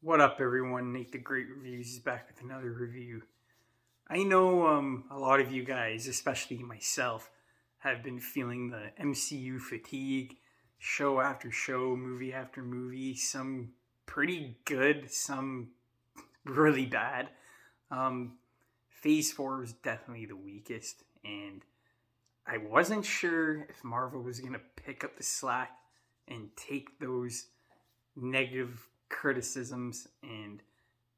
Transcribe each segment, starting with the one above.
What up, everyone? Nate the Great Reviews is back with another review. I know a lot of you guys, especially myself, have been feeling the MCU fatigue, show after show, movie after movie, some pretty good, some really bad. Um, Phase 4 was definitely the weakest, and I wasn't sure if Marvel was going to pick up the slack and take those negative criticisms and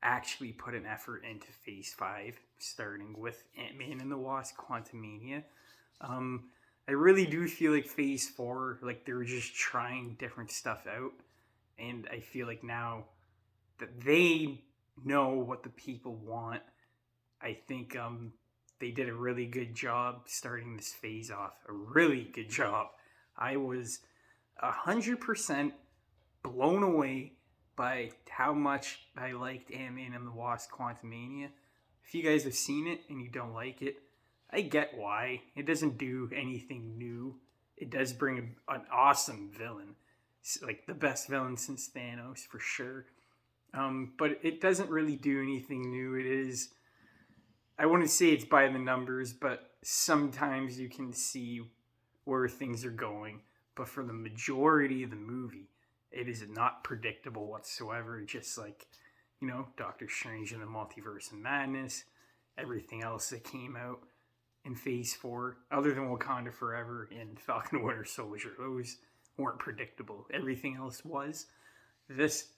actually put an effort into Phase 5, starting with Ant-Man and the Wasp: Quantumania. Um, I really do feel like Phase 4, like they were just trying different stuff out, and I feel like now that they know what the people want, I think they did a really good job starting this phase off. A really good job. I was 100% blown away by how much I liked Ant-Man and the Wasp: Quantumania. If you guys have seen it and you don't like it, I get why. It doesn't do anything new. It does bring an awesome villain, like the best villain since Thanos for sure. But it doesn't really do anything new. It is, I wouldn't say it's by the numbers, but sometimes you can see where things are going. But for the majority of the movie, it is not predictable whatsoever. Just like, Doctor Strange and the Multiverse of Madness, everything else that came out in Phase 4, other than Wakanda Forever and Falcon and Winter Soldier, those weren't predictable. Everything else was. This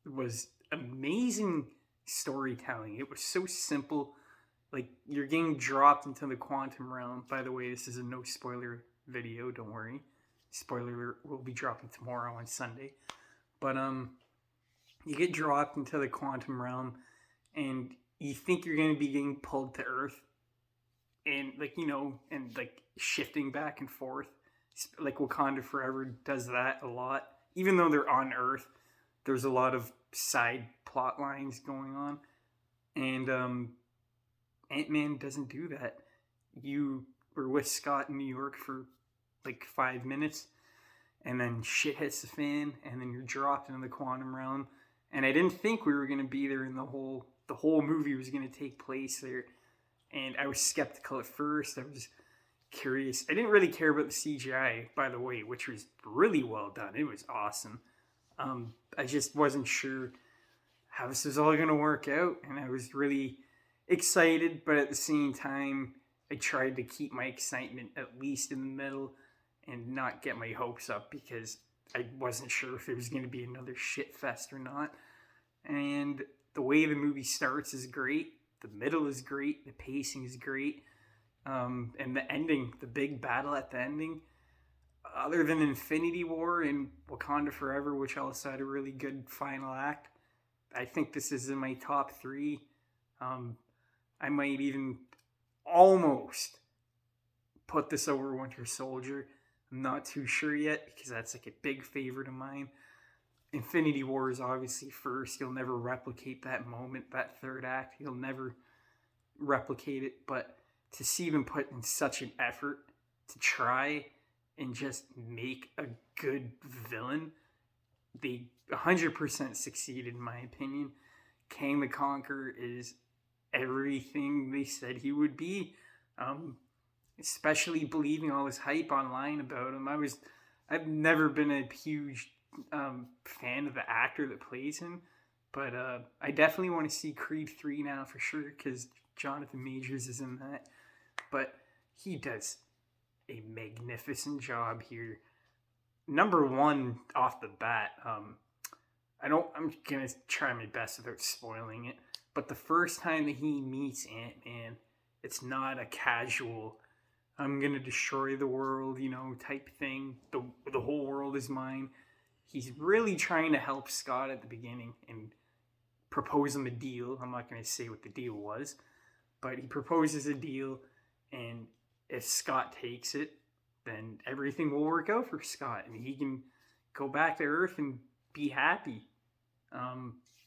was amazing storytelling. It was so simple. Like, you're getting dropped into the quantum realm. By the way, this is a no spoiler video, don't worry. Spoiler will be dropping tomorrow on Sunday. But you get dropped into the quantum realm and you think you're going to be getting pulled to Earth and like shifting back and forth. Like Wakanda Forever does that a lot. Even though they're on Earth, there's a lot of side plot lines going on. And Ant-Man doesn't do that. You were with Scott in New York for like 5 minutes, and then shit hits the fan, and then you're dropped into the quantum realm. And I didn't think we were going to be there, and the whole movie was going to take place there. And I was skeptical at first. I was curious. I didn't really care about the CGI, by the way, which was really well done. It was awesome. I just wasn't sure how this was all going to work out, and I was really excited, but at the same time, I tried to keep my excitement at least in the middle and not get my hopes up because I wasn't sure if it was going to be another shit fest or not. And the way the movie starts is great. The middle is great. The pacing is great. And the ending, the big battle at the ending, other than Infinity War and Wakanda Forever, which also had a really good final act, I think this is in my top 3. I might even almost put this over Winter Soldier. I'm not too sure yet because that's like a big favorite of mine. Infinity War is obviously first. You'll never replicate that moment, that third act. You'll never replicate it. But to see them put in such an effort to try and just make a good villain, they 100% succeeded in my opinion. Kang the Conqueror is everything they said he would be. Especially believing all this hype online about him. I've never been a huge fan of the actor that plays him, but I definitely want to see Creed 3 now for sure because Jonathan Majors is in that. But he does a magnificent job here. Number one off the bat, I'm gonna try my best without spoiling it. But the first time that he meets Ant-Man, it's not a casual I'm gonna destroy the world, type thing. The whole world is mine. He's really trying to help Scott at the beginning and propose him a deal. I'm not gonna say what the deal was, but he proposes a deal, and if Scott takes it, then everything will work out for Scott, and he can go back to Earth and be happy.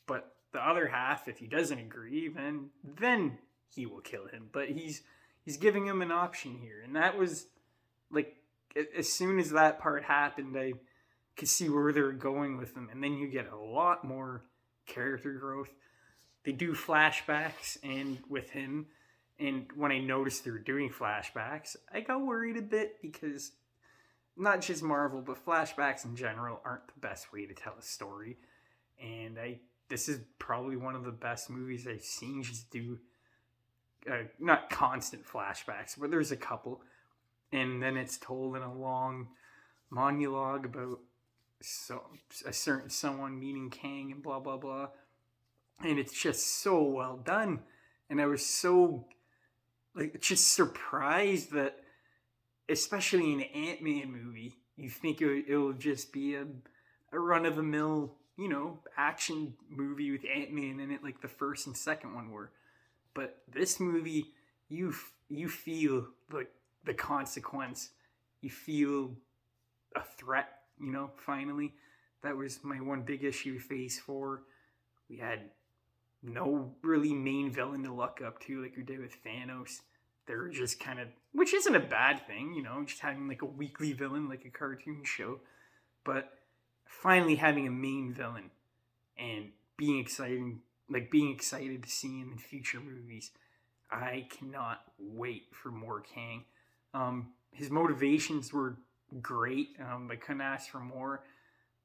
But the other half, if he doesn't agree, then he will kill him. But he's giving him an option here, and that was like as soon as that part happened, I could see where they were going with him, and then you get a lot more character growth. They do flashbacks and with him, and when I noticed they were doing flashbacks, I got worried a bit because not just Marvel, but flashbacks in general aren't the best way to tell a story. And this is probably one of the best movies I've seen just do not constant flashbacks, but there's a couple, and then it's told in a long monologue about a certain someone meeting Kang and blah blah blah, and it's just so well done. And I was so just surprised that, especially in an Ant-Man movie, you think it'll just be a run of the mill, action movie with Ant-Man in it, like the first and second one were. But this movie, you feel the consequence. You feel a threat. Finally, that was my one big issue with Phase 4. We had no really main villain to look up to like we did with Thanos. They were just kind of, which isn't a bad thing, just having like a weekly villain like a cartoon show. But finally having a main villain and being excited to see him in future movies. I cannot wait for more Kang. His motivations were great. I couldn't ask for more.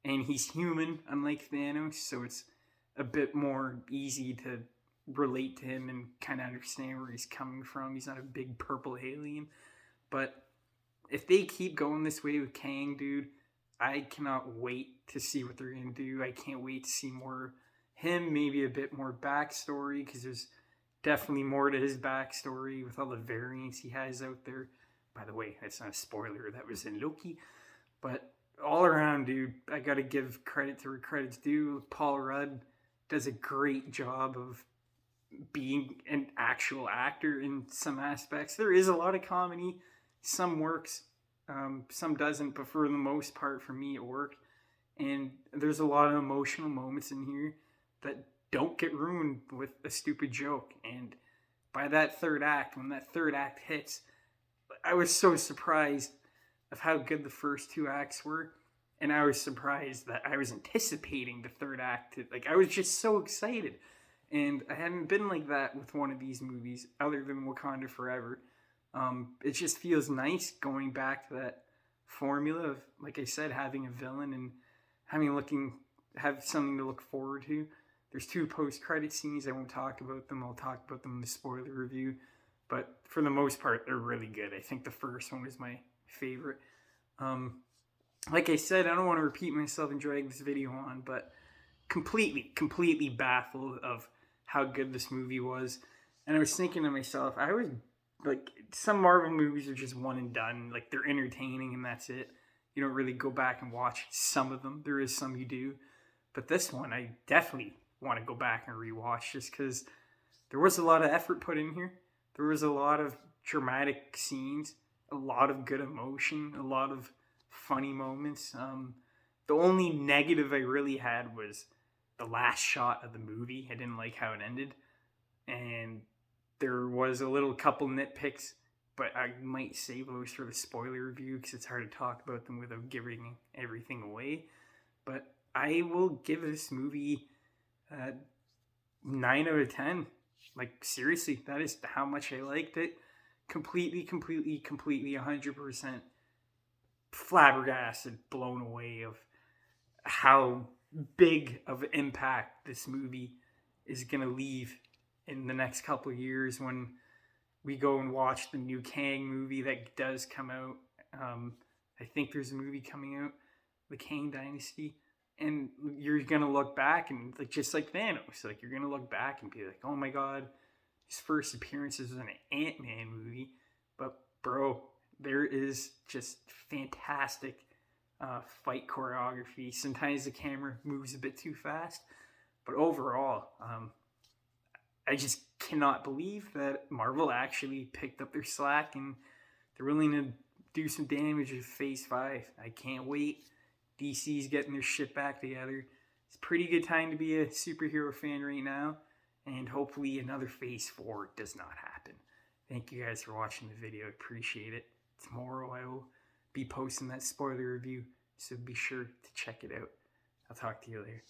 And he's human, unlike Thanos, so it's a bit more easy to relate to him and kind of understand where he's coming from. He's not a big purple alien. But if they keep going this way with Kang, dude, I cannot wait to see what they're going to do. I can't wait to see more him, maybe a bit more backstory, because there's definitely more to his backstory with all the variants he has out there. By the way, that's not a spoiler, that was in Loki. But all around, dude, I gotta give credit to where credit's due. Paul Rudd does a great job of being an actual actor in some aspects. There is a lot of comedy. Some works, some doesn't, but for the most part, for me, it worked. And there's a lot of emotional moments in here that don't get ruined with a stupid joke. And by that third act, when that third act hits, I was so surprised of how good the first two acts were. And I was surprised that I was anticipating the third act. I was just so excited. And I hadn't been like that with one of these movies other than Wakanda Forever. It just feels nice going back to that formula of, like I said, having a villain and have something to look forward to. There's 2 post-credit scenes. I won't talk about them. I'll talk about them in the spoiler review. But for the most part, they're really good. I think the first one was my favorite. Like I said, I don't want to repeat myself and drag this video on, but completely baffled of how good this movie was. And I was thinking to myself, some Marvel movies are just one and done. Like, they're entertaining and that's it. You don't really go back and watch some of them. There is some you do. But this one, I definitely want to go back and rewatch just because there was a lot of effort put in here. There was a lot of dramatic scenes, a lot of good emotion, a lot of funny moments. The only negative I really had was the last shot of the movie. I didn't like how it ended. And there was a little couple nitpicks, but I might save those for the spoiler review because it's hard to talk about them without giving everything away. But I will give this movie 9 out of 10. Like, seriously, that is how much I liked it. Completely, 100% flabbergasted, blown away of how big of an impact this movie is going to leave in the next couple of years when we go and watch the new Kang movie that does come out. I think there's a movie coming out, The Kang Dynasty. And you're going to look back and, just like Thanos, you're going to look back and be like, oh my God, his first appearance is in an Ant-Man movie. But, bro, there is just fantastic fight choreography. Sometimes the camera moves a bit too fast. But overall, I just cannot believe that Marvel actually picked up their slack and they're willing to do some damage with Phase 5. I can't wait. DC's getting their shit back together. It's a pretty good time to be a superhero fan right now. And hopefully another Phase 4 does not happen. Thank you guys for watching the video. I appreciate it. Tomorrow I will be posting that spoiler review, so be sure to check it out. I'll talk to you later.